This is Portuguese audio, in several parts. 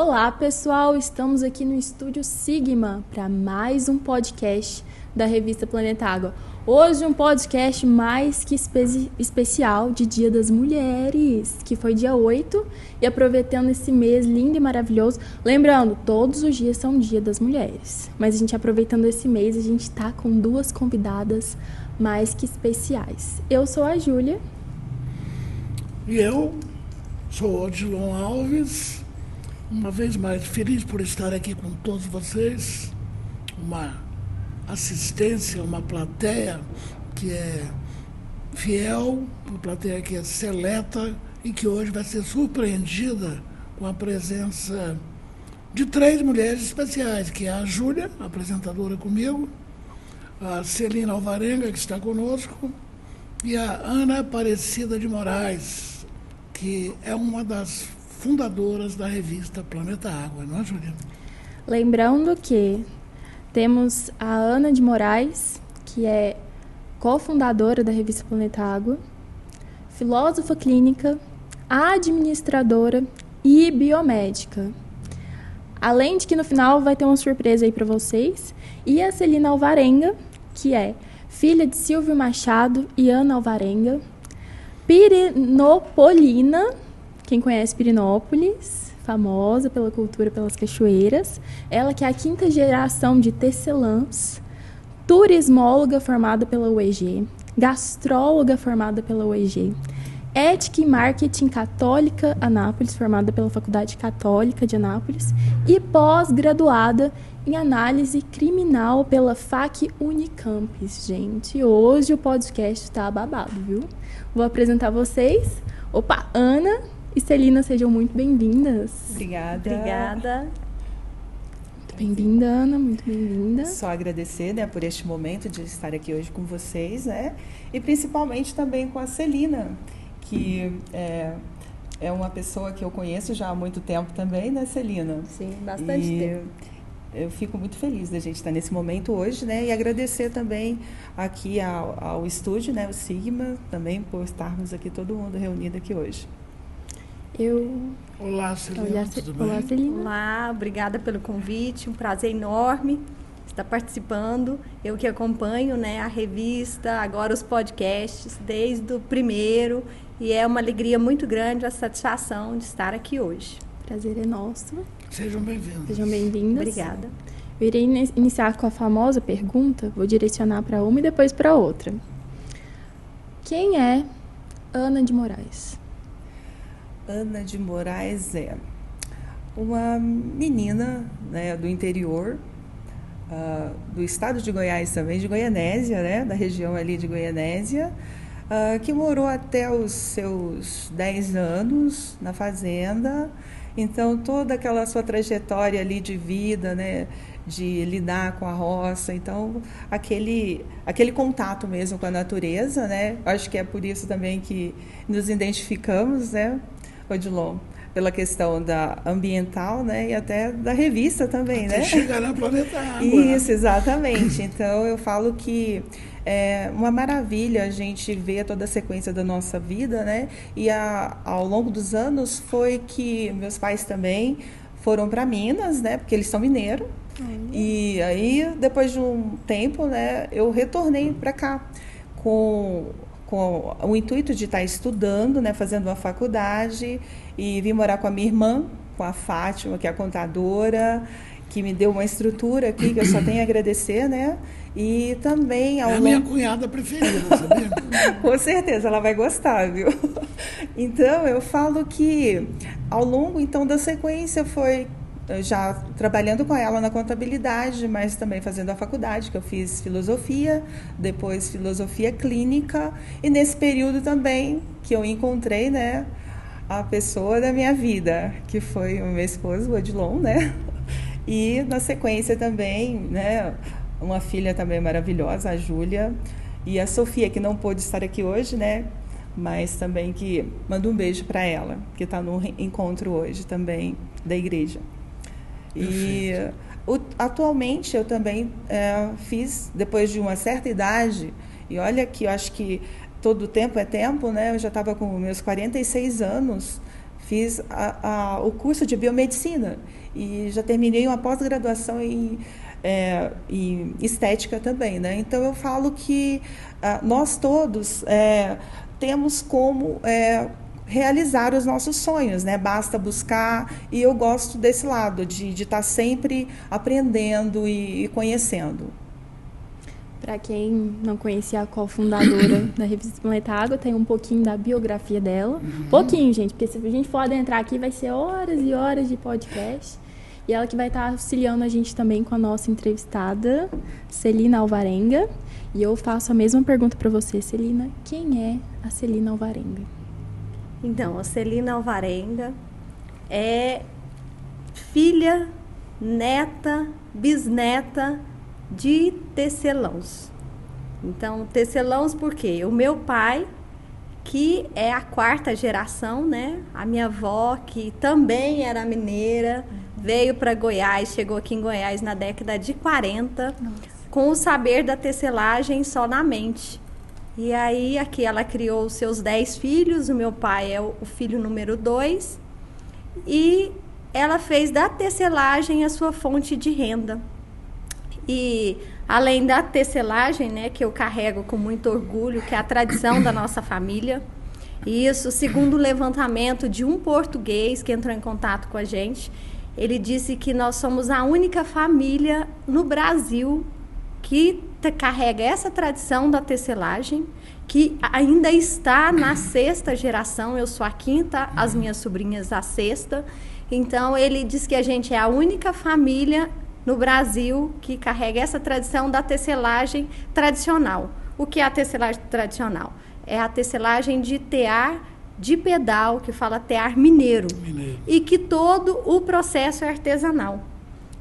Olá, pessoal! Estamos aqui no Estúdio Sigma para mais um podcast da revista Planeta Água. Hoje um podcast mais que especial de Dia das Mulheres, que foi dia 8, e aproveitando esse mês lindo e maravilhoso. Lembrando, todos os dias são Dia das Mulheres, mas a gente aproveitando esse mês, a gente está com duas convidadas mais que especiais. Eu sou a Júlia. E eu sou Odilon Alves, uma vez mais feliz por estar aqui com todos vocês, uma assistência, uma plateia que é fiel, uma plateia que é seleta e que hoje vai ser surpreendida com a presença de 3 mulheres especiais, que é a Júlia, apresentadora comigo, a Celina Alvarenga, que está conosco, e a Ana Aparecida de Moraes, que é uma das fundadoras da revista Planeta Água, não é, Júlia? Lembrando que temos a Ana de Moraes, que é cofundadora da revista Planeta Água, filósofa clínica, administradora e biomédica. Além de que no final vai ter uma surpresa aí para vocês. E a Celina Alvarenga, que é filha de Silvio Machado e Ana Alvarenga, pirinopolina. Quem conhece Pirinópolis, famosa pela cultura, pelas cachoeiras. Ela que é a 5ª geração de tecelãs, turismóloga formada pela UEG, gastróloga formada pela UEG, ética e marketing católica Anápolis, formada pela Faculdade Católica de Anápolis, e pós-graduada em análise criminal pela FAC Unicampus. Gente, hoje o podcast está babado, viu? Vou apresentar vocês. Ana e Celina, sejam muito bem-vindas. Obrigada. Muito bem-vinda, Ana, muito bem-vinda. Só agradecer, né, por este momento de estar aqui hoje com vocês, né? E principalmente também com a Celina, que é uma pessoa que eu conheço já há muito tempo também, né, Celina? Sim, bastante tempo. Eu fico muito feliz da gente estar nesse momento hoje, né? E agradecer também aqui ao estúdio, né, o Sigma, também por estarmos aqui todo mundo reunido aqui hoje. Olá, Celina, tudo bem? Olá, Celina. Olá, obrigada pelo convite, um prazer enorme estar participando. Eu que acompanho, né, a revista, agora os podcasts, desde o primeiro, e é uma alegria muito grande, a satisfação de estar aqui hoje. Prazer é nosso. Sejam bem-vindos. Sejam bem-vindas. Obrigada. Eu irei iniciar com a famosa pergunta, vou direcionar para uma e depois para outra. Quem é Ana de Moraes? Ana de Moraes é uma menina, né, do interior, do estado de Goiás também, de Goianésia, né, da região ali de Goianésia, que morou até os seus 10 anos na fazenda. Então, toda aquela sua trajetória ali de vida, né, de lidar com a roça, então, aquele contato mesmo com a natureza, né, acho que é por isso também que nos identificamos, né, Odilon, pela questão da ambiental, né, e até da revista também, até né? chegar na Planeta Água. Isso, exatamente. Então, eu falo que é uma maravilha a gente ver toda a sequência da nossa vida, né? E ao longo dos anos foi que meus pais também foram para Minas, né? Porque eles são mineiros. E aí, depois de um tempo, né, eu retornei para cá com o intuito de estar estudando, né, fazendo uma faculdade, e vim morar com a minha irmã, com a Fátima, que é a contadora, que me deu uma estrutura aqui que eu só tenho a agradecer, né? E também É a minha cunhada preferida, sabia? Com certeza, ela vai gostar, viu? Então, eu falo que ao longo, então, da sequência foi já trabalhando com ela na contabilidade, mas também fazendo a faculdade, que eu fiz filosofia, depois filosofia clínica, e nesse período também que eu encontrei, né, a pessoa da minha vida, que foi o meu esposo, o Odilon, né? E na sequência também, né, uma filha também maravilhosa, a Júlia, e a Sofia, que não pôde estar aqui hoje, né? Mas também que manda um beijo para ela, que está no encontro hoje também da igreja. E atualmente eu também fiz, depois de uma certa idade, e olha que eu acho que todo tempo é tempo, né? Eu já estava com meus 46 anos, fiz o curso de biomedicina e já terminei uma pós-graduação em estética também, né? Então eu falo que nós todos temos como realizar os nossos sonhos, né? Basta buscar, e eu gosto desse lado de estar sempre aprendendo e conhecendo. Para quem não conhecia a cofundadora da Revista Planeta Água, tem um pouquinho da biografia dela. Pouquinho, gente, porque se a gente for adentrar aqui vai ser horas e horas de podcast. E ela que vai estar auxiliando a gente também com a nossa entrevistada, Celina Alvarenga. E eu faço a mesma pergunta para você, Celina. Quem é a Celina Alvarenga? Então, a Celina Alvarenga é filha, neta, bisneta de tecelãos. Então, tecelãos por quê? O meu pai, que é a 4ª geração, né? A minha avó, que também era mineira, veio para Goiás, chegou aqui em Goiás na década de 40, com o saber da tecelagem só na mente. E aí, aqui ela criou os seus 10 filhos, o meu pai é o filho número 2, e ela fez da tecelagem a sua fonte de renda. E além da tecelagem, né, que eu carrego com muito orgulho, que é a tradição da nossa família, e isso, segundo o levantamento de um português que entrou em contato com a gente, ele disse que nós somos a única família no Brasil que carrega essa tradição da tecelagem, que ainda está na 6ª geração, eu sou a 5ª, as minhas sobrinhas a 6ª. Então, ele diz que a gente é a única família no Brasil que carrega essa tradição da tecelagem tradicional. O que é a tecelagem tradicional? É a tecelagem de tear de pedal, que fala tear mineiro. E que todo o processo é artesanal.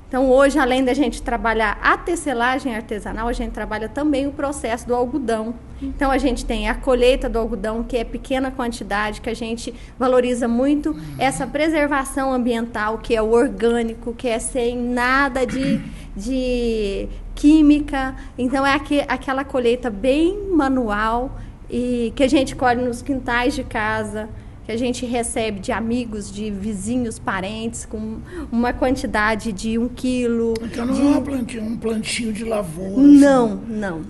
Então, hoje, além da gente trabalhar a tecelagem artesanal, a gente trabalha também o processo do algodão. Então, a gente tem a colheita do algodão, que é pequena quantidade, que a gente valoriza muito essa preservação ambiental, que é o orgânico, que é sem nada de química. Então, é aquela colheita bem manual, e que a gente colhe nos quintais de casa, que a gente recebe de amigos, de vizinhos, parentes, com uma quantidade de 1 quilo. Então não é um plantio de lavoura. Não, assim. Não.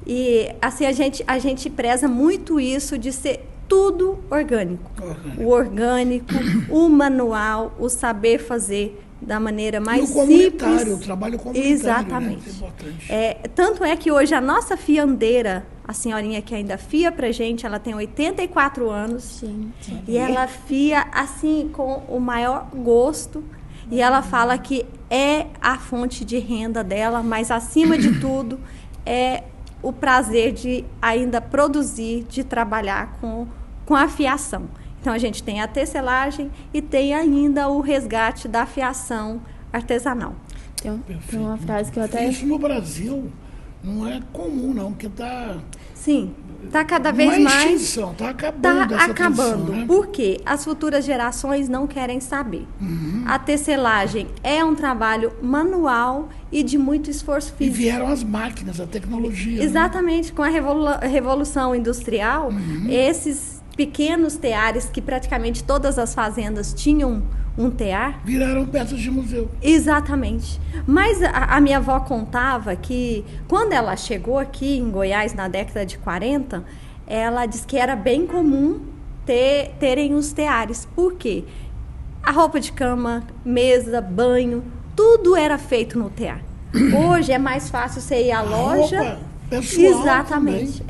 E assim, a gente preza muito isso de ser tudo orgânico. O orgânico, o manual, o saber fazer da maneira mais simples. O trabalho comunitário. Exatamente. Né? É importante. Tanto é que hoje a nossa fiandeira, a senhorinha que ainda fia pra gente, ela tem 84 anos. Sim. E ela fia assim com o maior gosto. E ela fala que é a fonte de renda dela, mas acima de tudo é o prazer de ainda produzir, de trabalhar com a fiação. Então, a gente tem a tecelagem e tem ainda o resgate da fiação artesanal. Tem uma frase que eu até... Isso no Brasil não é comum, não, porque está... Sim, está cada vez mais... extinção, está acabando essa acabando. tradição, né? Por quê? As futuras gerações não querem saber. A tecelagem é um trabalho manual e de muito esforço físico. E vieram as máquinas, a tecnologia. Exatamente. Né? Com a Revolução Industrial, esses pequenos teares, que praticamente todas as fazendas tinham um tear. Viraram peças de museu. Exatamente. Mas a minha avó contava que quando ela chegou aqui em Goiás na década de 40, ela disse que era bem comum terem os teares. Por quê? A roupa de cama, mesa, banho, tudo era feito no tear. Hoje é mais fácil você ir à loja... Roupa. Pessoal. Exatamente,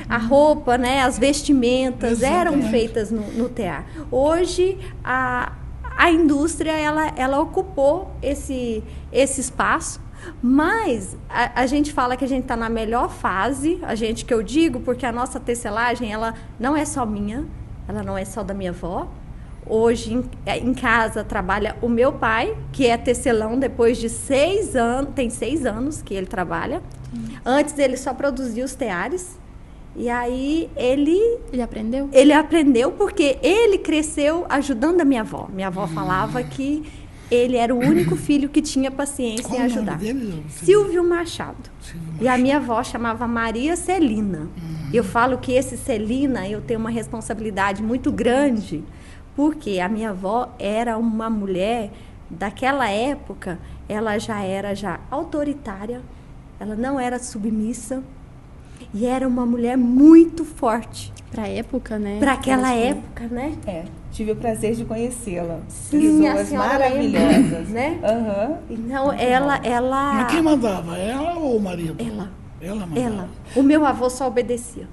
a roupa, né, as vestimentas eram feitas no tear. Hoje a indústria ela ocupou esse espaço, mas a gente fala que a gente está na melhor fase, que eu digo, porque a nossa tecelagem ela não é só minha, ela não é só da minha avó. Hoje em casa trabalha o meu pai, que é tecelão depois de 6 anos, tem 6 anos que ele trabalha. Antes ele só produzia os teares. E aí ele aprendeu? Ele aprendeu porque ele cresceu ajudando a minha avó. Minha avó falava que ele era o único filho que tinha paciência em ajudar. Qual o nome dele? Silvio Machado. E a minha avó chamava Maria Celina. Eu falo que esse Celina, eu tenho uma responsabilidade muito grande, Porque a minha avó era uma mulher, daquela época, ela já era autoritária, ela não era submissa, e era uma mulher muito forte. Pra época, né? Para aquela época, né? Tive o prazer de conhecê-la. Sim, a Pessoas senhora maravilhosas. lembra, né? Aham. Então, Mas quem mandava? Ela ou o marido? Ela mandava. Ela. O meu avô só obedecia.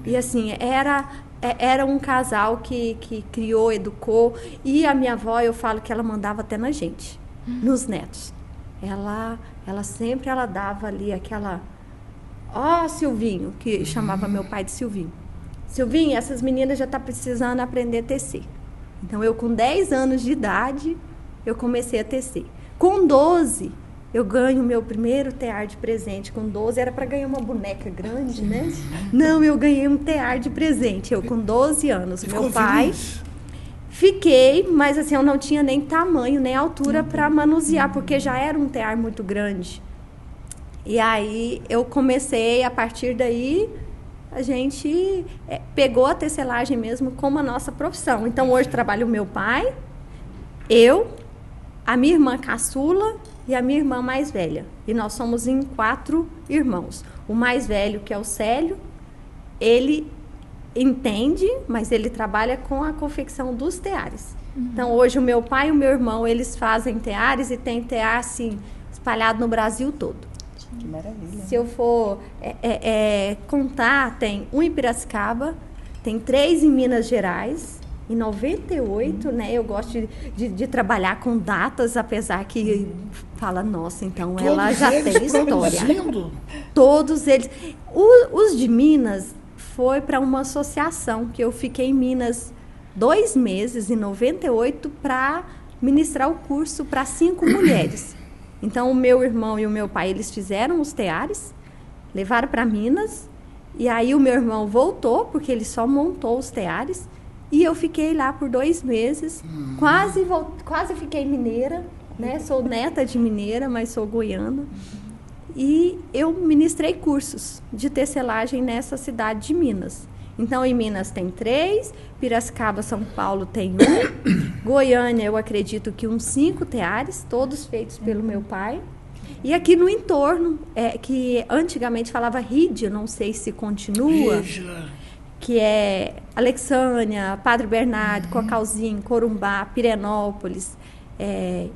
E assim, era um casal que criou, educou. E a minha avó, eu falo que ela mandava até na gente, nos netos. Ela sempre dava ali aquela... Ó, Silvinho, que chamava meu pai de Silvinho. Silvinho, essas meninas já estão precisando aprender a tecer. Então, eu com 10 anos de idade, eu comecei a tecer. Com 12, eu ganho o meu primeiro tear de presente. Com 12, era para ganhar uma boneca grande, né? Não, eu ganhei um tear de presente. Eu com 12 anos. Você meu ficou pai... feliz? Fiquei, mas assim, eu não tinha nem tamanho, nem altura para manusear, porque já era um tear muito grande. E aí, eu comecei, a partir daí... A gente pegou a tecelagem mesmo como a nossa profissão. Então, hoje trabalho o meu pai, eu, a minha irmã caçula e a minha irmã mais velha. E nós somos em 4 irmãos. O mais velho, que é o Célio, ele entende, mas ele trabalha com a confecção dos teares. Então, hoje o meu pai e o meu irmão, eles fazem teares e tem tear, assim, espalhado no Brasil todo. Que maravilha. Se eu for contar, tem um em Piracicaba, tem 3 em Minas Gerais, em 98, né? Eu gosto de trabalhar com datas, apesar que fala, nossa, então Todos ela já eles tem história. produzindo? Todos eles. Os de Minas foi para uma associação, que eu fiquei em Minas 2 meses, em 98, para ministrar o curso para 5 mulheres. Então, o meu irmão e o meu pai, eles fizeram os teares, levaram para Minas, e aí o meu irmão voltou, porque ele só montou os teares, e eu fiquei lá por 2 meses, quase fiquei mineira, né? Sou neta de mineira, mas sou goiana, e eu ministrei cursos de tecelagem nessa cidade de Minas. Então, em Minas tem 3, Piracicaba, São Paulo tem 1, Goiânia, eu acredito que uns 5 teares, todos feitos pelo meu pai. E aqui no entorno, que antigamente falava Rídio, não sei se continua, que é Alexânia, Padre Bernardo, Cocalzinho, Corumbá, Pirenópolis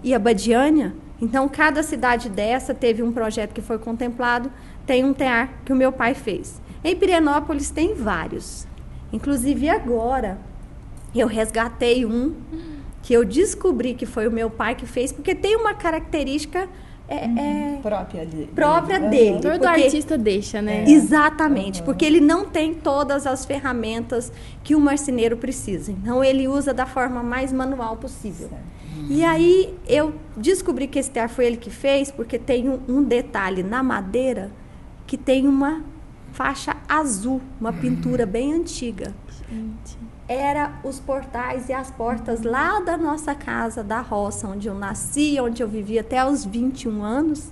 e Abadiânia. Então, cada cidade dessa teve um projeto que foi contemplado, tem um tear que o meu pai fez. Em Pirenópolis tem vários. Inclusive agora eu resgatei um que eu descobri que foi o meu pai que fez, porque tem uma característica própria dele. Todo artista deixa, né? Exatamente, porque ele não tem todas as ferramentas que o marceneiro precisa. Então ele usa da forma mais manual possível. E aí eu descobri que esse tear foi ele que fez, porque tem um detalhe na madeira que tem uma faixa azul, uma pintura bem antiga. Gente. Era os portais e as portas lá da nossa casa, da roça, onde eu nasci, onde eu vivi até os 21 anos,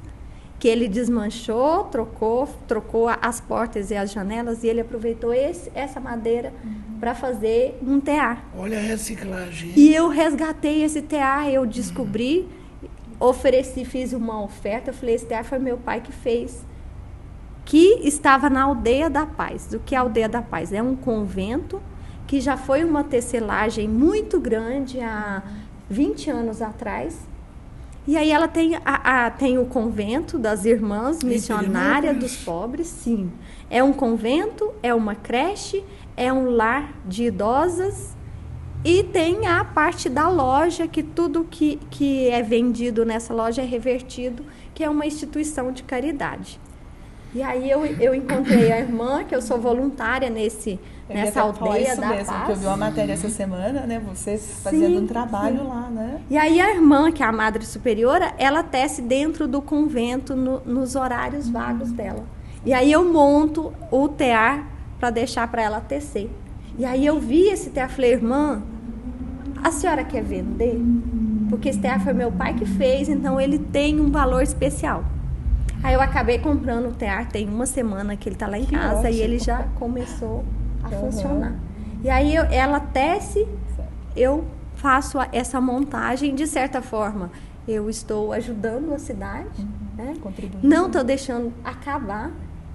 que ele desmanchou, trocou as portas e as janelas, e ele aproveitou essa madeira para fazer um tear. Olha a reciclagem. E eu resgatei esse tear, eu descobri, ofereci, fiz uma oferta, eu falei, esse tear foi meu pai que fez, que estava na Aldeia da Paz. O que é a Aldeia da Paz? É um convento que já foi uma tecelagem muito grande há 20 anos atrás. E aí ela tem o convento das irmãs missionárias dos pobres, sim. É um convento, é uma creche, é um lar de idosas e tem a parte da loja, que tudo que é vendido nessa loja é revertido, que é uma instituição de caridade. E aí eu encontrei a irmã, que eu sou voluntária nessa aldeia da mesmo, Paz. que eu vi uma matéria essa semana, né? Você fazendo um trabalho lá, né? E aí a irmã, que é a Madre Superiora, ela tece dentro do convento nos horários vagos dela. E aí eu monto o tear para deixar para ela tecer. E aí eu vi esse tear, falei, irmã, a senhora quer vender? Porque esse tear foi meu pai que fez, então ele tem um valor especial. Aí eu acabei comprando o tear, tem 1 semana que ele está lá em casa, ótimo. E ele já começou a funcionar. E aí ela tece eu faço essa montagem, de certa forma, eu estou ajudando a cidade, né? Não estou deixando acabar,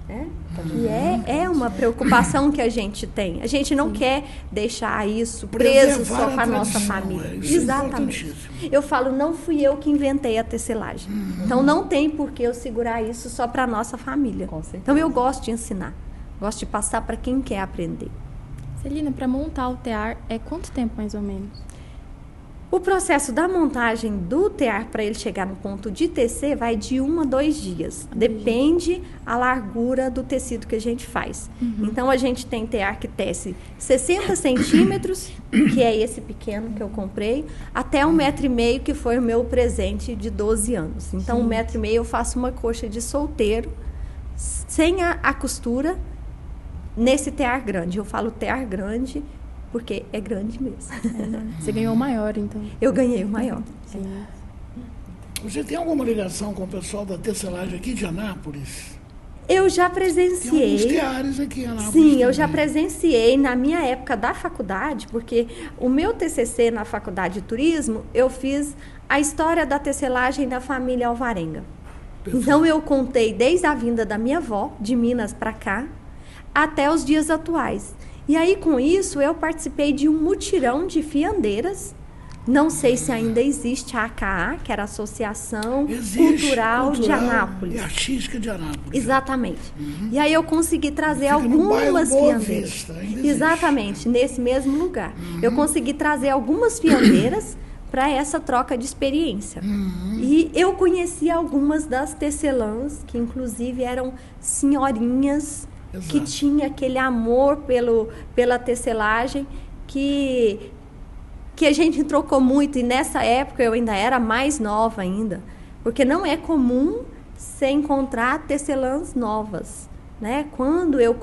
né? E é uma preocupação que a gente tem. A gente não quer deixar isso preso só com a nossa família. Exatamente. Eu falo, não fui eu que inventei a tecelagem. Então não tem por que eu segurar isso só para a nossa família. Então eu gosto de ensinar, gosto de passar para quem quer aprender. Celina, para montar o tear, quanto tempo mais ou menos? O processo da montagem do tear para ele chegar no ponto de tecer vai de 1 a 2 dias. Depende a largura do tecido que a gente faz. Então, a gente tem tear que tece 60 centímetros, que é esse pequeno que eu comprei, até 1,5 m, que foi o meu presente de 12 anos. Então, 1,5 m eu faço uma coxa de solteiro, sem a costura, nesse tear grande. Eu falo tear grande, porque é grande mesmo. Você ganhou o maior, então? Eu ganhei o maior. Sim. Você tem alguma ligação com o pessoal da tecelagem aqui de Anápolis? Eu já Tem presenciei. alguns teares aqui em Anápolis. Sim, eu também. já presenciei na minha época da faculdade, porque o meu TCC na faculdade de turismo, eu fiz a história da tecelagem da família Alvarenga. Perfeito. Então, eu contei desde a vinda da minha avó, de Minas para cá, até os dias atuais. E aí, com isso, eu participei de um mutirão de fiandeiras. Não sei se ainda existe a AKA, que era a Associação Cultural de Anápolis. E Artística de Anápolis. Exatamente. E aí eu consegui trazer Fica no bairro algumas Boa fiandeiras. Vista, ainda existe. Exatamente, nesse mesmo lugar. Eu consegui trazer algumas fiandeiras para essa troca de experiência. E eu conheci algumas das tecelãs, que inclusive eram senhorinhas, que tinha aquele amor pela tecelagem, que a gente trocou muito. E nessa época eu ainda era mais nova ainda, porque não é comum você encontrar tecelãs novas, né? Quando eu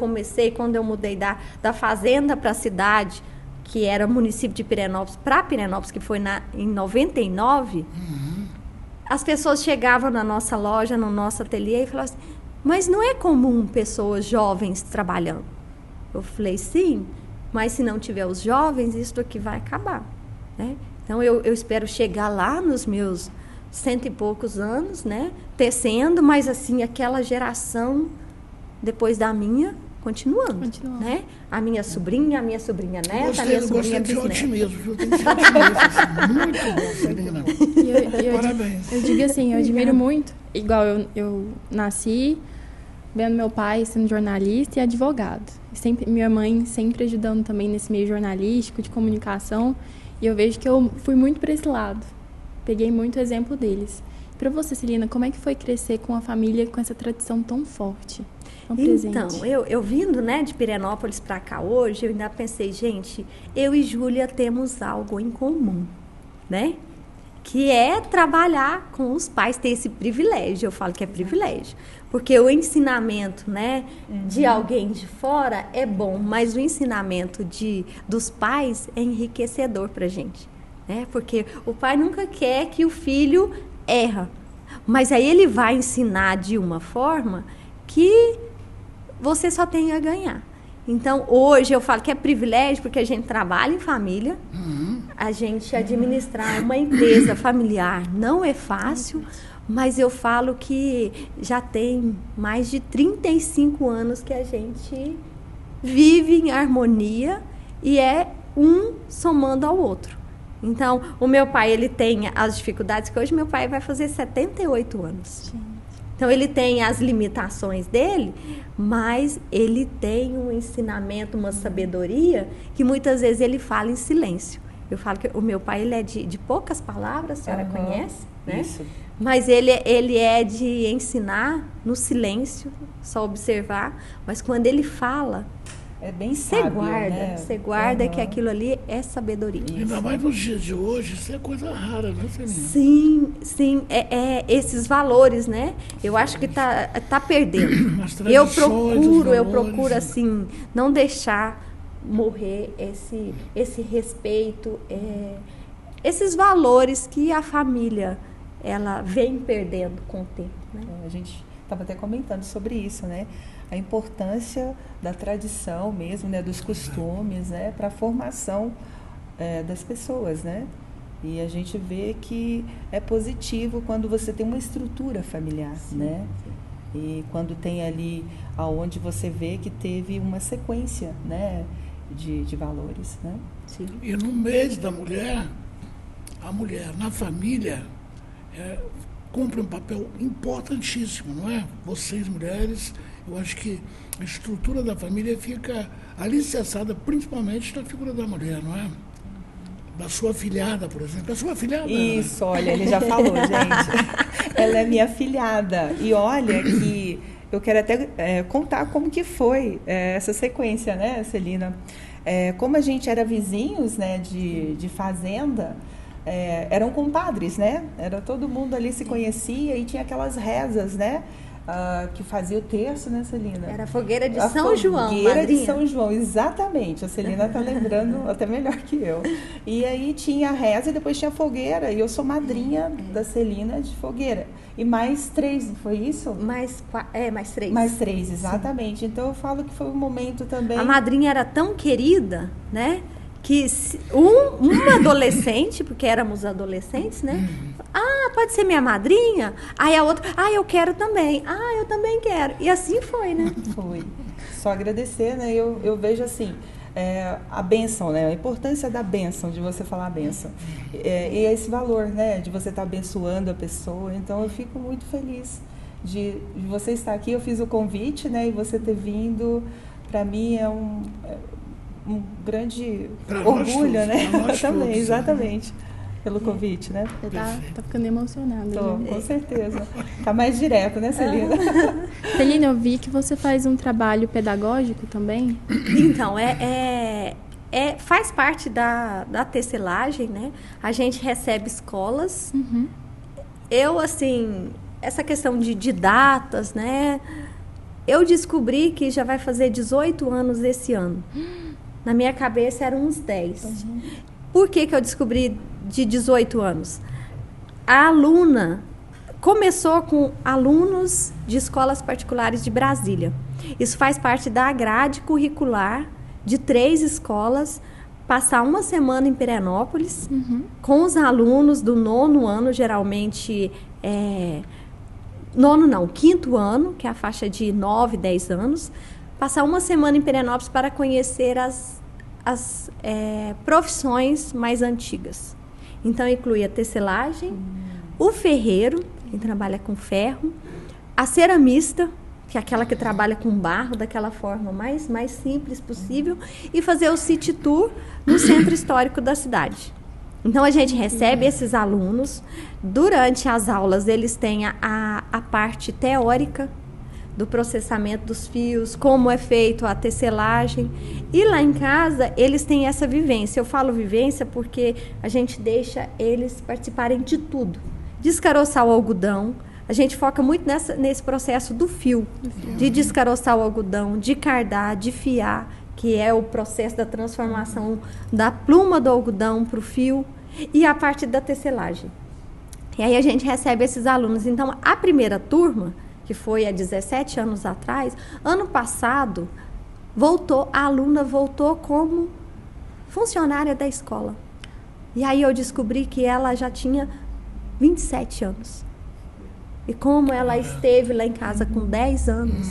mudei da fazenda para a cidade, que era município de Pirenópolis, para Pirenópolis, que foi em 99, as pessoas chegavam na nossa loja, no nosso ateliê, e falavam assim: mas não é comum pessoas jovens trabalhando? Eu falei, sim, mas se não tiver os jovens, isso aqui vai acabar, né? Então, eu espero chegar lá nos meus 100 e poucos anos, né? Tecendo, mas assim, aquela geração depois da minha, continuando. Né? A minha sobrinha neta, a minha sobrinha bisneta. Gostei do otimismo, viu? Tem que ser otimista, assim. Muito bom, Celina. Parabéns. Eu digo assim, eu admiro muito, igual eu nasci vendo meu pai sendo jornalista e advogado. Minha mãe sempre ajudando também nesse meio jornalístico, de comunicação, e eu vejo que eu fui muito para esse lado. Peguei muito exemplo deles. Para você, Celina, como é que foi crescer com a família com essa tradição tão forte? Então, eu vindo, né, de Pirenópolis para cá hoje, eu ainda pensei, gente, eu e Júlia temos algo em comum, né? Que é trabalhar com os pais, ter esse privilégio. Eu falo que é privilégio, porque o ensinamento, né, de alguém de fora é bom, mas o ensinamento dos pais é enriquecedor para a gente, né? Porque o pai nunca quer que o filho erra, mas aí ele vai ensinar de uma forma que você só tem a ganhar. Então, hoje eu falo que é privilégio, porque a gente trabalha em família, a gente administrar uma empresa familiar não é fácil, mas eu falo que já tem mais de 35 anos que a gente vive em harmonia e é um somando ao outro. Então, o meu pai, ele tem as dificuldades, que hoje meu pai vai fazer 78 anos. Então, ele tem as limitações dele, mas ele tem um ensinamento, uma sabedoria, que muitas vezes ele fala em silêncio. Eu falo que o meu pai, ele é de poucas palavras, a senhora conhece, né? Isso. Mas ele é de ensinar no silêncio, só observar, mas quando ele fala, é bem sábio, você guarda que aquilo ali é sabedoria. Ainda mais nos dias de hoje, isso é coisa rara, né, Celina? Sim, esses valores, né? Eu acho que tá perdendo. Eu procuro assim, não deixar morrer esse respeito, esses valores que a família ela vem perdendo com o tempo, né? A gente estava até comentando sobre isso, né? A importância da tradição mesmo, né, dos costumes, né, para a formação das pessoas, né? E a gente vê que é positivo quando você tem uma estrutura familiar, né? E quando tem ali aonde você vê que teve uma sequência, né, de valores, né? Sim. E no mês da mulher, a mulher na família cumpre um papel importantíssimo, não é? Vocês, mulheres, eu acho que a estrutura da família fica alicerçada principalmente na figura da mulher, não é? Da sua afilhada, por exemplo. A sua afilhada... Isso, olha, ele já falou, gente. Ela é minha afilhada. E olha que eu quero até contar como que foi essa sequência, né, Celina? Como a gente era vizinhos, né, de fazenda, eram compadres, né? Era todo mundo ali se conhecia e tinha aquelas rezas, né? Que fazia o terço, né, Celina? Era a fogueira de São João, fogueira de madrinha. São João, exatamente. A Celina está lembrando até melhor que eu. E aí tinha a reza e depois tinha a fogueira. E eu sou madrinha da Celina de fogueira. E mais 3, não foi isso? Mais 3. Mais 3, exatamente. Sim. Então eu falo que foi um momento também... A madrinha era tão querida, né? Que uma adolescente, porque éramos adolescentes, né? Pode ser minha madrinha? Aí a outra, eu quero também. Eu também quero. E assim foi, né? Foi. Só agradecer, né? Eu vejo assim, a bênção, né? A importância da bênção, de você falar a bênção. E esse valor, né? De você estar abençoando a pessoa. Então eu fico muito feliz de você estar aqui. Eu fiz o convite, né? E você ter vindo, para mim é um grande orgulho, né? Também, exatamente. Pelo convite, né? Você tá ficando emocionada. Tô, né? com certeza. Tá mais direto, né, Celina? Celina, eu vi que você faz um trabalho pedagógico também. Então, faz parte da tecelagem, né? A gente recebe escolas. Uhum. Eu, assim, essa questão de datas, né? Eu descobri que já vai fazer 18 anos esse ano. Na minha cabeça eram uns 10. Uhum. Por que eu descobri de 18 anos? A aluna começou com alunos de escolas particulares de Brasília. Isso faz parte da grade curricular de 3 escolas, passar uma semana em Pirenópolis, com os alunos do 9º ano, geralmente... 5º ano, que é a faixa de 9, 10 anos, passar uma semana em Pirenópolis para conhecer as profissões mais antigas. Então, inclui a tecelagem, o ferreiro, que trabalha com ferro, a ceramista, que é aquela que trabalha com barro, daquela forma mais simples possível, e fazer o city tour no centro histórico da cidade. Então, a gente recebe esses alunos. Durante as aulas, eles têm a parte teórica do processamento dos fios, como é feito a tecelagem. E lá em casa, eles têm essa vivência. Eu falo vivência porque a gente deixa eles participarem de tudo. Descaroçar o algodão. A gente foca muito nesse processo do fio. De descaroçar o algodão, de cardar, de fiar, que é o processo da transformação da pluma do algodão para o fio, e a parte da tecelagem. E aí a gente recebe esses alunos. Então, a primeira turma, que foi há 17 anos atrás, ano passado, a aluna voltou como funcionária da escola. E aí eu descobri que ela já tinha 27 anos. E como ela esteve lá em casa com 10 anos...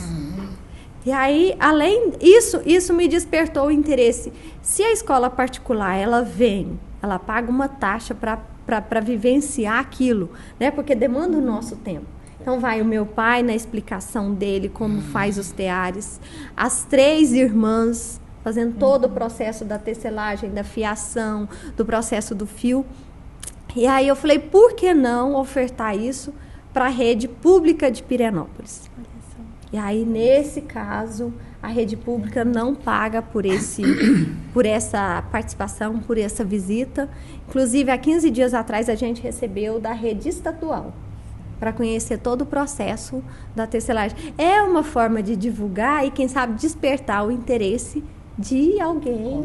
E aí, além isso me despertou o interesse. Se a escola particular, ela paga uma taxa para vivenciar aquilo, né? Porque demanda o nosso tempo. Então, vai o meu pai na explicação dele, como faz os teares, as 3 irmãs fazendo todo o processo da tecelagem, da fiação, do processo do fio. E aí eu falei, por que não ofertar isso para a rede pública de Pirenópolis? E aí, nesse caso, a rede pública não paga por essa participação, por essa visita. Inclusive, há 15 dias atrás, a gente recebeu da rede estadual para conhecer todo o processo da tecelagem. É uma forma de divulgar e, quem sabe, despertar o interesse de alguém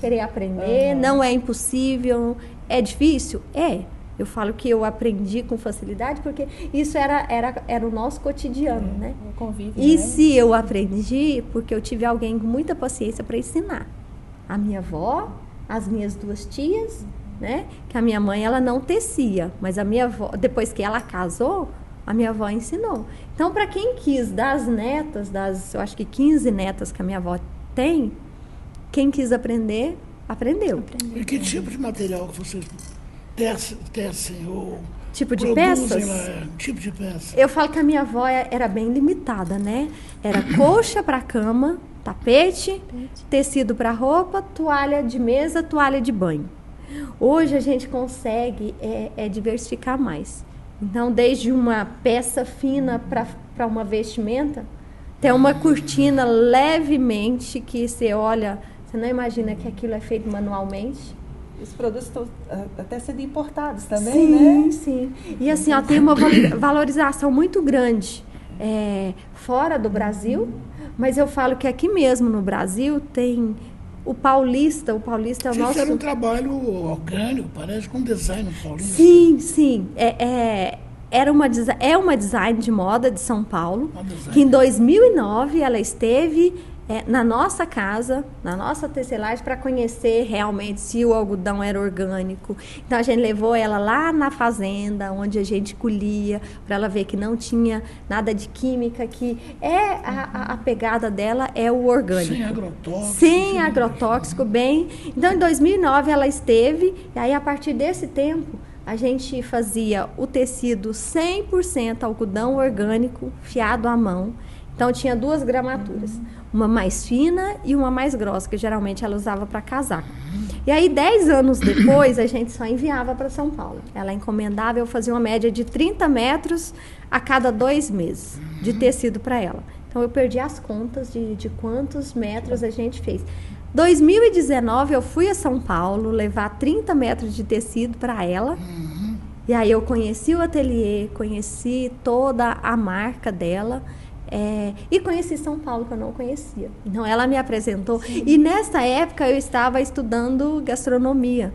querer aprender. Não é impossível, é difícil? Eu falo que eu aprendi com facilidade porque isso era o nosso cotidiano, né? O convívio, e né? se eu aprendi, porque eu tive alguém com muita paciência para ensinar. A minha avó, as minhas 2 tias, né? Que a minha mãe, ela não tecia, mas a minha avó, depois que ela casou, a minha avó ensinou. Então, para quem quis, das netas, eu acho que 15 netas que a minha avó tem, quem quis aprender, aprendeu. E que tipo de material que vocês tecem ou Tipo de produzem peças? lá? Tipo de peça? Eu falo que a minha avó era bem limitada, né? Era colcha para cama, tapete, tecido para roupa, toalha de mesa, toalha de banho. Hoje a gente consegue diversificar mais. Então, desde uma peça fina para uma vestimenta, tem uma cortina levemente que você olha, você não imagina que aquilo é feito manualmente. Os produtos estão até sendo importados também, Sim, né? sim. E assim, ó, tem uma valorização muito grande fora do Brasil, mas eu falo que aqui mesmo no Brasil tem o paulista é o Vocês nosso... fizeram um trabalho orgânico, parece, com design paulista. Sim. É uma design de moda de São Paulo, que em 2009 ela esteve na nossa casa, na nossa tecelagem, para conhecer realmente se o algodão era orgânico. Então a gente levou ela lá na fazenda, onde a gente colhia, para ela ver que não tinha nada de química, que a pegada dela é o orgânico. Sem agrotóxico. Sem agrotóxico, bem. Então em 2009 ela esteve, e aí a partir desse tempo a gente fazia o tecido 100% algodão orgânico, fiado à mão. Então tinha 2 gramaturas, uma mais fina e uma mais grossa, que geralmente ela usava para casaco. E aí 10 anos depois a gente só enviava para São Paulo. Ela encomendava, eu fazia uma média de 30 metros a cada 2 meses de tecido para ela. Então eu perdi as contas de quantos metros a gente fez. 2019 eu fui a São Paulo levar 30 metros de tecido para ela. E aí eu conheci o ateliê, conheci toda a marca dela. E conheci São Paulo, que eu não conhecia. Então ela me apresentou. Sim. E nessa época eu estava estudando gastronomia.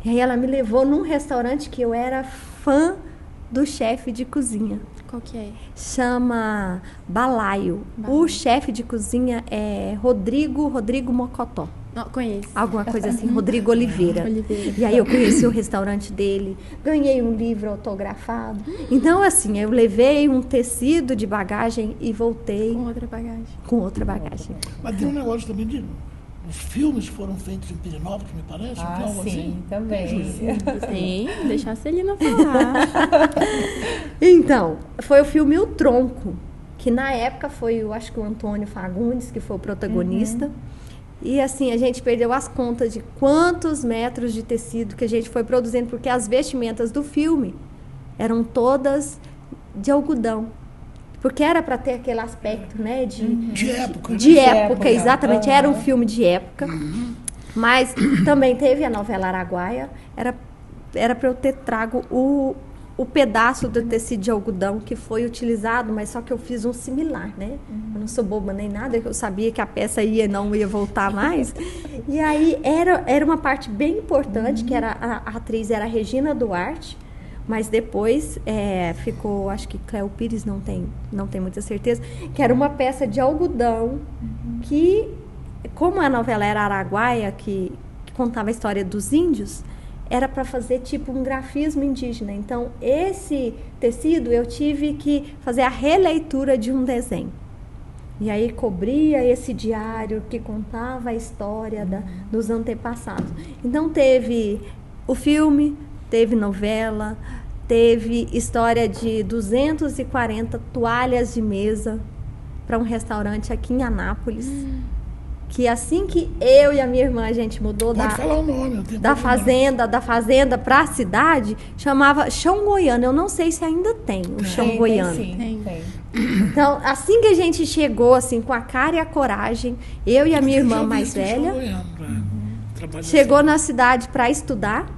E aí ela me levou num restaurante que eu era fã do chefe de cozinha. Qual que é? Chama Balaio. O chefe de cozinha é Rodrigo Mocotó. Não, conheço. Alguma coisa assim, Rodrigo Oliveira. E aí eu conheci o restaurante dele, ganhei um livro autografado. Então, assim, eu levei um tecido de bagagem e voltei... Com outra bagagem. Mas tem um negócio também de... Os filmes foram feitos em Pirenópolis, me parece? Sim, assim? Também. Sim, deixar a Celina falar. Então, foi o filme O Tronco, que na época foi, eu acho que o Antônio Fagundes, que foi o protagonista. E assim, a gente perdeu as contas de quantos metros de tecido que a gente foi produzindo, porque as vestimentas do filme eram todas de algodão. Porque era para ter aquele aspecto, né? De época. De época, exatamente. Era um filme de época. Mas também teve a novela Araguaia. Era para eu ter trago o pedaço do tecido de algodão que foi utilizado, mas só que eu fiz um similar, né? Eu não sou boba nem nada, eu sabia que a peça não ia voltar mais. E aí era uma parte bem importante, que era a atriz era a Regina Duarte, mas depois ficou, acho que Cléo Pires, não tem muita certeza, que era uma peça de algodão que, como a novela era Araguaia, que contava a história dos índios, era para fazer tipo um grafismo indígena. Então, esse tecido eu tive que fazer a releitura de um desenho. E aí cobria esse diário que contava a história dos antepassados. Então, teve o filme, teve novela, teve história de 240 toalhas de mesa para um restaurante aqui em Anápolis. Que assim que eu e a minha irmã, a gente mudou falar o nome, da fazenda para a cidade, chamava Chão Goiano. Eu não sei se ainda tem o Chão Goiano. Tem. Então, assim que a gente chegou, assim, com a cara e a coragem, eu e a minha irmã mais velha, chegou na cidade para estudar.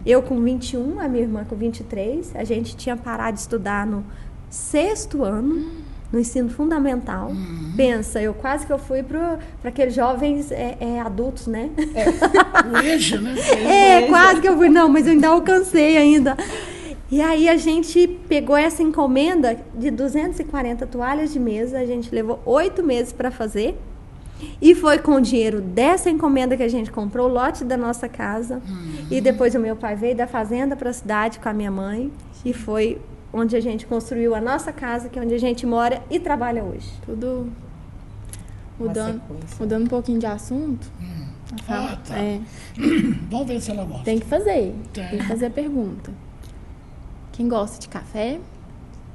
Eu com 21, a minha irmã com 23. A gente tinha parado de estudar no 6º ano. No ensino fundamental. Pensa, eu quase que eu fui para aqueles jovens adultos, né? O EJA, né? Quase que eu fui. Não, mas eu ainda alcancei ainda. E aí a gente pegou essa encomenda de 240 toalhas de mesa. A gente levou 8 meses para fazer. E foi com o dinheiro dessa encomenda que a gente comprou o lote da nossa casa. E depois o meu pai veio da fazenda para a cidade com a minha mãe. E foi onde a gente construiu a nossa casa, que é onde a gente mora e trabalha hoje. Tudo Uma mudando sequência. um pouquinho de assunto. Ah, tá. É, Vamos ver se ela gosta. tem que fazer. Tem. Tem que fazer a pergunta. Quem gosta de café?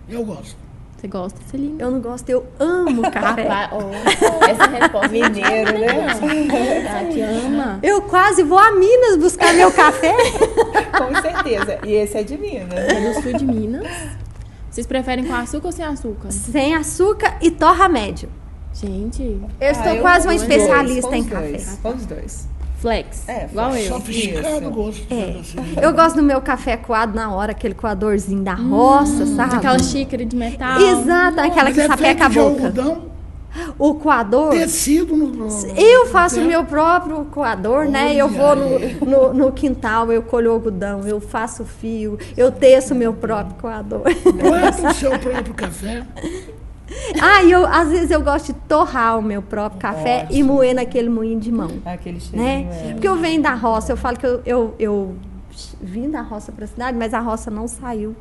Eu gosto. Você gosta, Celina? Eu não gosto, eu amo café. Essa resposta Mineiro, né? Tá, que ama. Eu quase vou a Minas buscar meu café. Com certeza. E esse é de Minas. É do sul de Minas. Vocês preferem com açúcar ou sem açúcar? Sem açúcar e torra médio. Gente, Eu estou eu quase uma com os dois, especialista com em os café. dois, com os dois. flex. Igual eu. Sofisticado Isso. gosto. Assim. Eu gosto do meu café coado na hora, aquele coadorzinho da roça, sabe? Aquela xícara de metal. Exato, aquela Mas que é sapeca a feito de boca. algodão, O coador. tecido no Eu faço o no- meu próprio coador, né? Eu vou no quintal, eu colho algodão, eu faço fio, eu teço meu próprio coador. Planta o seu próprio café. Ah, e às vezes eu gosto de torrar o meu próprio café e moer naquele moinho de mão, Aquele cheirinho. né? Porque eu venho da roça, eu falo que eu vim da roça para a cidade, mas a roça não saiu.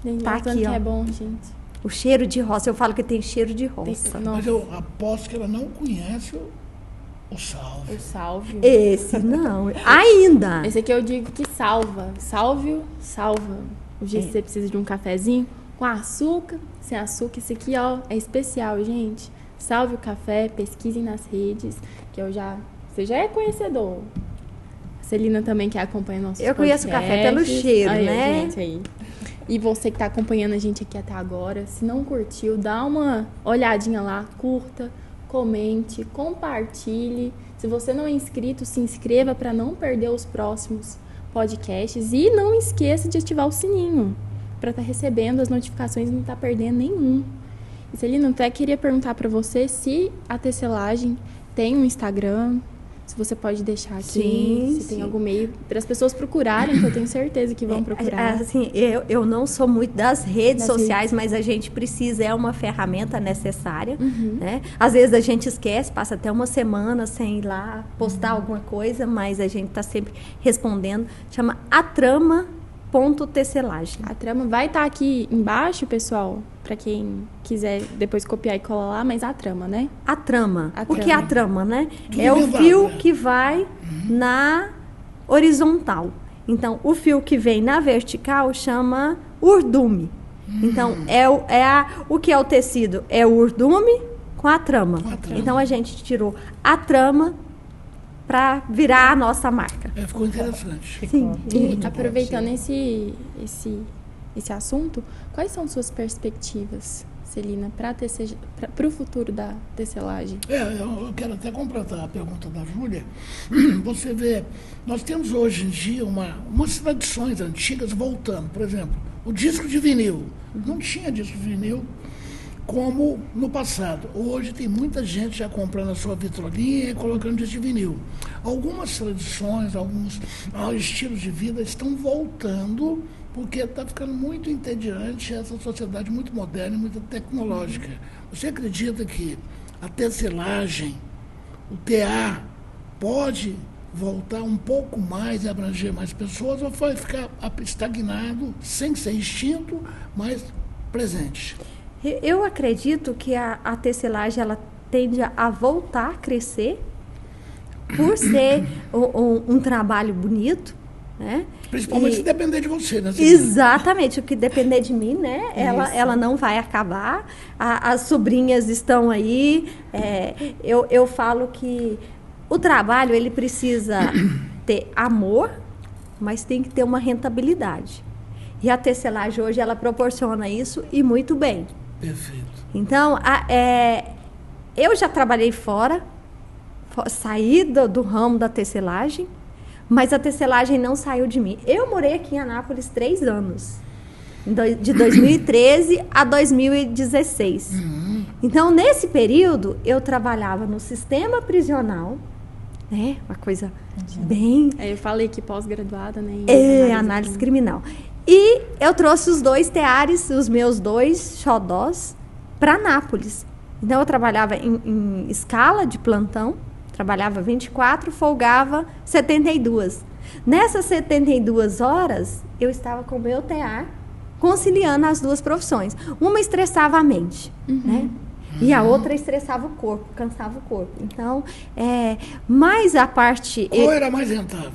Gente, Tá tanto aqui, que ó. é bom, gente. O cheiro de roça, eu falo que tem cheiro de roça. Mas Nossa, eu aposto que ela não conhece o salve. o sálvio. Esse não, ainda. Esse aqui eu digo que salva. Sálvio, salva. O dia que você precisa de um cafezinho com açúcar, sem açúcar. Esse aqui, ó, é especial, gente. Salve o café, pesquisem nas redes, que você já é conhecedor. A Celina também, que acompanha nossos Eu conheço o café pelo podcasts. cheiro, Aí, né? gente, aí. E você que está acompanhando a gente aqui até agora, se não curtiu, dá uma olhadinha lá, curta, comente, compartilhe. Se você não é inscrito, se inscreva para não perder os próximos podcasts. E não esqueça de ativar o sininho para estar recebendo as notificações e não estar perdendo nenhum. E Celina, eu até queria perguntar para você se a tecelagem tem um Instagram, se você pode deixar aqui, Sim, se tem sim. algum meio para as pessoas procurarem, que eu tenho certeza que vão procurar. Assim, eu não sou muito das redes Das sociais, mas a gente precisa, é uma ferramenta necessária, Uhum. né? Às vezes a gente esquece, passa até uma semana sem ir lá postar alguma coisa, mas a gente está sempre respondendo. Chama atrama.tecelagem. A trama vai estar aqui embaixo, pessoal, para quem quiser depois copiar e colar lá, mas a trama, né? A trama. A O que é a trama. trama, né? Tudo É o ligado, fio né? que vai na horizontal. Então, o fio que vem na vertical chama urdume. Então, o que é o tecido? É o urdume com a trama. Com a trama. Então, a gente tirou a trama para virar a nossa marca. Ficou interessante. Sim. Muito Aproveitando esse assunto, quais são suas perspectivas, Celina, para o futuro da tecelagem? Eu quero até completar a pergunta da Júlia. Você vê, nós temos hoje em dia umas tradições antigas voltando. Por exemplo, o disco de vinil. Não tinha disco de vinil como no passado. Hoje tem muita gente já comprando a sua vitrolinha e colocando disco de vinil. Algumas tradições, alguns estilos de vida estão voltando porque está ficando muito entediante essa sociedade muito moderna e muito tecnológica. Você acredita que a tecelagem, o TA, pode voltar um pouco mais e abranger mais pessoas ou vai ficar estagnado, sem ser extinto, mas presente? Eu acredito que a tecelagem ela tende a voltar a crescer por ser um trabalho bonito, né? Principalmente se depender de você, né? Exatamente, o que depender de mim, né? Ela não vai acabar. As sobrinhas estão aí. Eu falo que o trabalho ele precisa ter amor, mas tem que ter uma rentabilidade. E a tecelagem hoje ela proporciona isso e muito bem. Perfeito. Então, eu já trabalhei fora, saí do ramo da tecelagem, mas a tecelagem não saiu de mim. Eu morei aqui em Anápolis 3 anos, de 2013 a 2016. Então, nesse período, eu trabalhava no sistema prisional, né? Uma coisa bem... Eu falei que pós-graduada, né? Em análise criminal. E eu trouxe os 2 teares, os meus 2 xodós, para Anápolis. Então, eu trabalhava em escala de plantão, trabalhava 24, folgava 72. Nessas 72 horas, eu estava com o meu TA, conciliando as duas profissões. Uma estressava a mente, né? E a outra estressava o corpo, cansava o corpo. Então, mais a parte... Qual era mais rentável?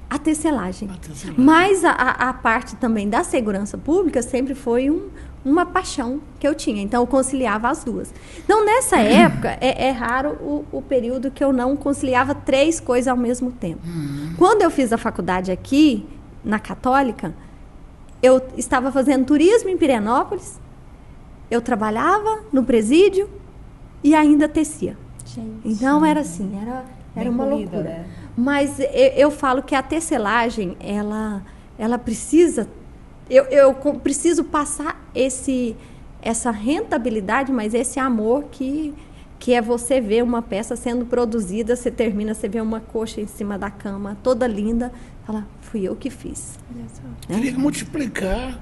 A tecelagem. A tecelagem. Mas a parte também da segurança pública sempre foi uma paixão que eu tinha. Então, eu conciliava as duas. Então, nessa época, é raro o período que eu não conciliava 3 coisas ao mesmo tempo. Quando eu fiz a faculdade aqui, na Católica, eu estava fazendo turismo em Pirenópolis, eu trabalhava no presídio e ainda tecia. Gente. Então, era assim, era uma loucura. Né? Mas eu falo que a tecelagem, ela precisa... Eu preciso passar essa rentabilidade, mas esse amor que é você ver uma peça sendo produzida, você termina, você vê uma coxa em cima da cama, toda linda, fala, fui eu que fiz. Queria multiplicar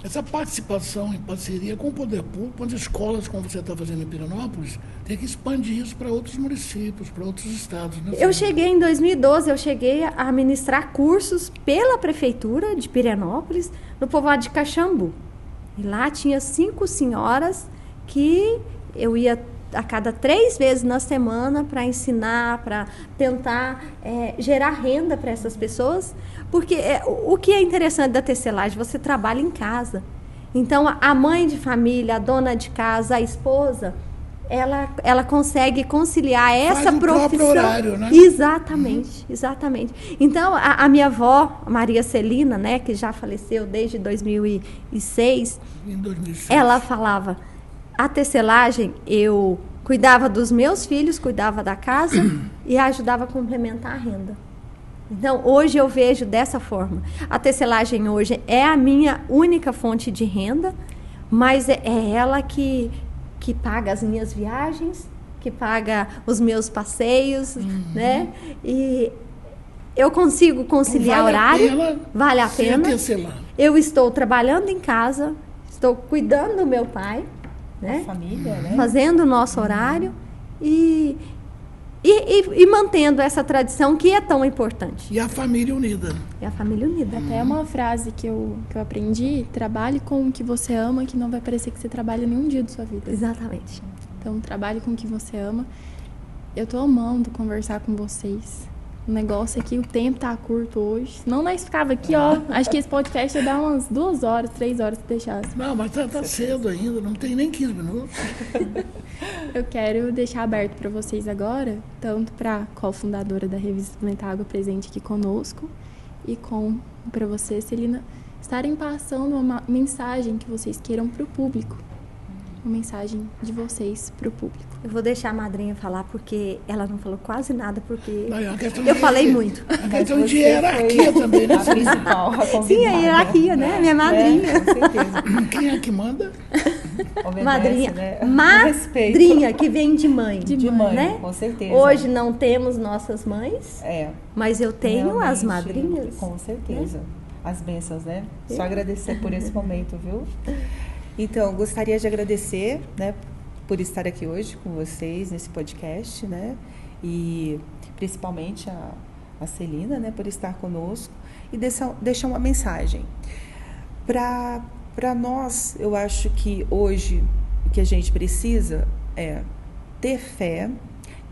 essa participação em parceria com o poder público, com as escolas, como você está fazendo em Pirenópolis, tem que expandir isso para outros municípios, para outros estados. Né? Eu cheguei em 2012, a ministrar cursos pela prefeitura de Pirenópolis, no povoado de Caxambu. E lá tinha 5 senhoras que eu ia a cada 3 vezes na semana para ensinar, para tentar gerar renda para essas pessoas. Porque o que é interessante da tecelagem, você trabalha em casa. Então, a mãe de família, a dona de casa, a esposa, ela consegue conciliar essa profissão. Próprio horário, né? Exatamente, exatamente. Então, a minha avó, Maria Celina, né, que já faleceu desde 2006, em 2006. ela falava, a tecelagem, eu cuidava dos meus filhos, cuidava da casa e ajudava a complementar a renda. Então, hoje eu vejo dessa forma. A tecelagem hoje é a minha única fonte de renda, mas é ela que paga as minhas viagens, que paga os meus passeios, né? E eu consigo conciliar horário, vale a pena. Eu estou trabalhando em casa, estou cuidando do meu pai, né? Família, né? Fazendo o nosso horário e mantendo essa tradição que é tão importante. E a família unida. E a família unida. Até uma frase que eu aprendi, trabalhe com o que você ama, que não vai parecer que você trabalha nenhum dia da sua vida. Exatamente. Então, trabalhe com o que você ama. Eu tô amando conversar com vocês. O negócio aqui, o tempo tá curto hoje. Senão nós ficava aqui, ó. Acho que esse podcast ia dar umas 2 horas, 3 horas se deixasse. Não, mas tá cedo ainda, não tem nem 15 minutos. Eu quero deixar aberto para vocês agora, tanto para a cofundadora da revista Planeta Água presente aqui conosco, e para você, Celina, estarem passando uma mensagem que vocês queiram para o público. Uma mensagem de vocês para o público. Eu vou deixar a madrinha falar, porque ela não falou quase nada, porque Não, eu falei muito. A questão de hierarquia também, né? A principal, a convidada. Sim, a hierarquia, né? Minha madrinha. Com certeza. Quem é que manda? Obedece, Madrinha. né? Madrinha, que vem de mãe. De mãe, né? com certeza. Hoje não temos nossas mães, mas eu tenho as Realmente, madrinhas. Com certeza. As bênçãos, né? Só agradecer por esse momento, viu? Então, gostaria de agradecer, né, por estar aqui hoje com vocês nesse podcast, né? E principalmente a Celina, né, por estar conosco e deixar uma mensagem. Para nós, eu acho que hoje o que a gente precisa é ter fé,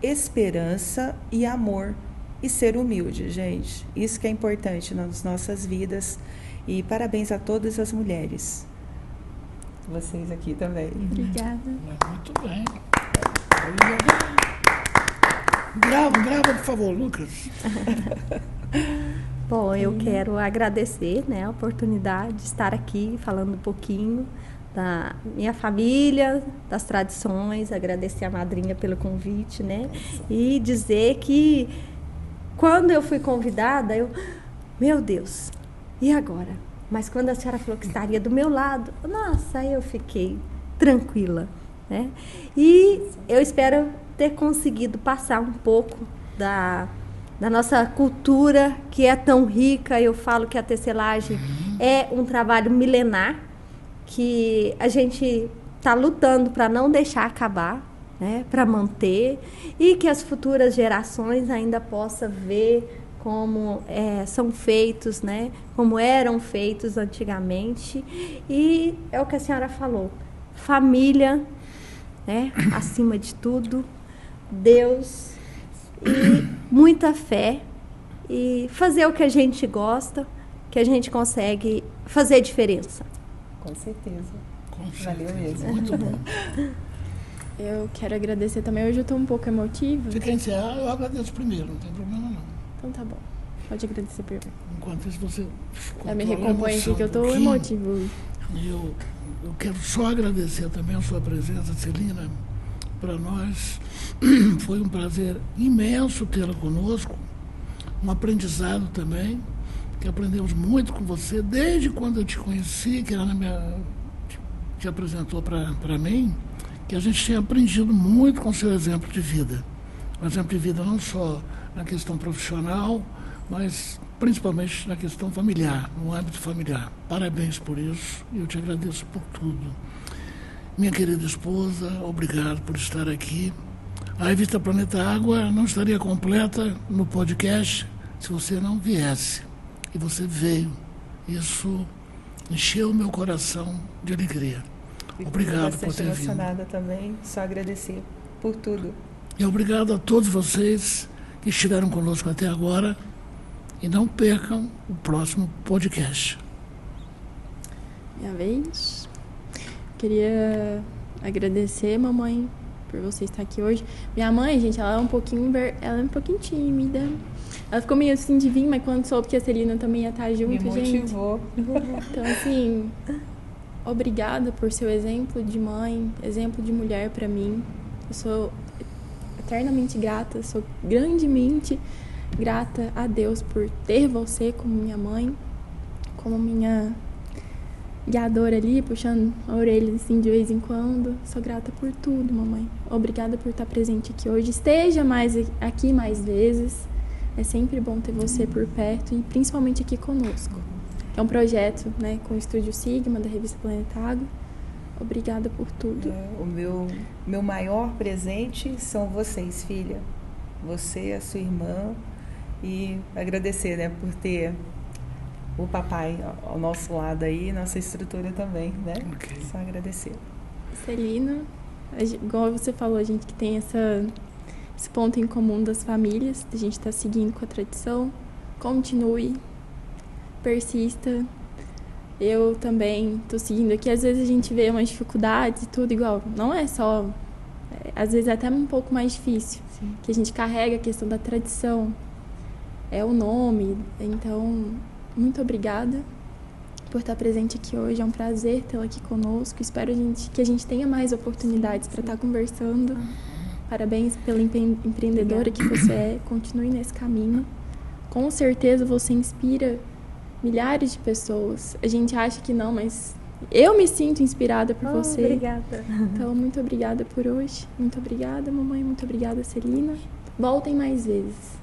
esperança e amor e ser humilde, gente. Isso que é importante nas nossas vidas. E parabéns a todas as mulheres. Vocês aqui também. Obrigada. Muito bem. Grava, por favor, Lucas. Bom, eu quero agradecer, né, a oportunidade de estar aqui falando um pouquinho da minha família, das tradições, agradecer a madrinha pelo convite, né, e dizer que quando eu fui convidada, meu Deus, e agora? Mas quando a senhora falou que estaria do meu lado, nossa, aí eu fiquei tranquila, né? E eu espero ter conseguido passar um pouco da nossa cultura, que é tão rica. Eu falo que a tecelagem é um trabalho milenar, que a gente está lutando para não deixar acabar, né, para manter, e que as futuras gerações ainda possam ver como são feitos, né, como eram feitos antigamente. E é o que a senhora falou, família, né, acima de tudo, Deus e muita fé, e fazer o que a gente gosta, que a gente consegue fazer diferença. Com certeza. Com Valeu certeza. mesmo. Muito bom. Eu quero agradecer também. Hoje eu estou um pouco emotiva. Você quer encerrar? Eu agradeço primeiro, não tem problema não. Então tá bom. Pode agradecer primeiro. Enquanto isso, você Eu me controla a recompõe aqui emoção que eu um estou pouquinho. emotiva hoje. Eu quero só agradecer também a sua presença, Celina. Para nós foi um prazer imenso tê-la conosco, um aprendizado também, que aprendemos muito com você, desde quando eu te conheci, que ela te apresentou para mim, que a gente tem aprendido muito com o seu exemplo de vida. Um exemplo de vida não só na questão profissional, mas principalmente na questão familiar, no âmbito familiar. Parabéns por isso e eu te agradeço por tudo. Minha querida esposa, obrigado por estar aqui. A revista Planeta Água não estaria completa no podcast se você não viesse. E você veio. Isso encheu o meu coração de alegria. Obrigado por ter vindo. Emocionada também, só agradecer por tudo. E obrigado a todos vocês que estiveram conosco até agora. E não percam o próximo podcast. Minha vez. Queria agradecer, mamãe, por você estar aqui hoje. Minha mãe, gente, ela é um pouquinho tímida. Ela ficou meio assim de vir, mas quando soube que a Celina também ia estar junto, Me motivou. Então, assim, obrigada por seu exemplo de mãe, exemplo de mulher para mim. Eu sou eternamente grata, sou grandemente grata a Deus por ter você como minha mãe, como minha guiadora ali, puxando a orelha assim de vez em quando. Sou grata por tudo, mamãe. Obrigada por estar presente aqui hoje. Esteja aqui mais vezes. É sempre bom ter você por perto e principalmente aqui conosco. É um projeto, né, com o Estúdio Sigma, da revista Planeta Água. Obrigada por tudo. O meu maior presente são vocês, filha. Você, a sua irmã. E agradecer, né, por ter o papai ao nosso lado aí, nossa estrutura também, né? Okay. Só agradecer. Celina, igual você falou, a gente que tem esse ponto em comum das famílias, a gente está seguindo com a tradição. Continue, persista. Eu também estou seguindo aqui. Às vezes a gente vê umas dificuldades e tudo igual. Não é só... às vezes é até um pouco mais difícil. Sim. Que a gente carrega a questão da tradição. É o nome. Então, muito obrigada por estar presente aqui hoje. É um prazer tê-la aqui conosco. Espero que a gente tenha mais oportunidades para estar conversando. Parabéns pela empreendedora que você é. Continue nesse caminho. Com certeza você inspira milhares de pessoas. A gente acha que não, mas eu me sinto inspirada por você. Obrigada. Então, muito obrigada por hoje. Muito obrigada, mamãe. Muito obrigada, Celina. Voltem mais vezes.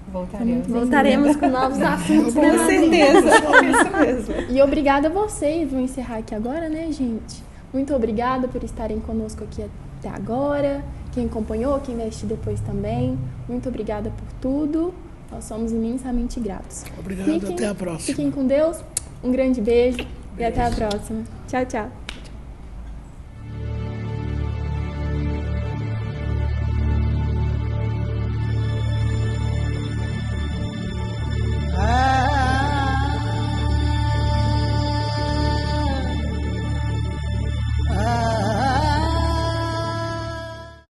Voltaremos com novos assuntos. Com certeza. Isso mesmo. E obrigada a vocês. Vou encerrar aqui agora, né, gente? Muito obrigada por estarem conosco aqui até agora. Quem acompanhou, quem vai assistir depois também. Muito obrigada por tudo. Nós somos imensamente gratos. Obrigado, até a próxima. Fiquem com Deus. Um grande beijo. E até a próxima. Tchau, tchau.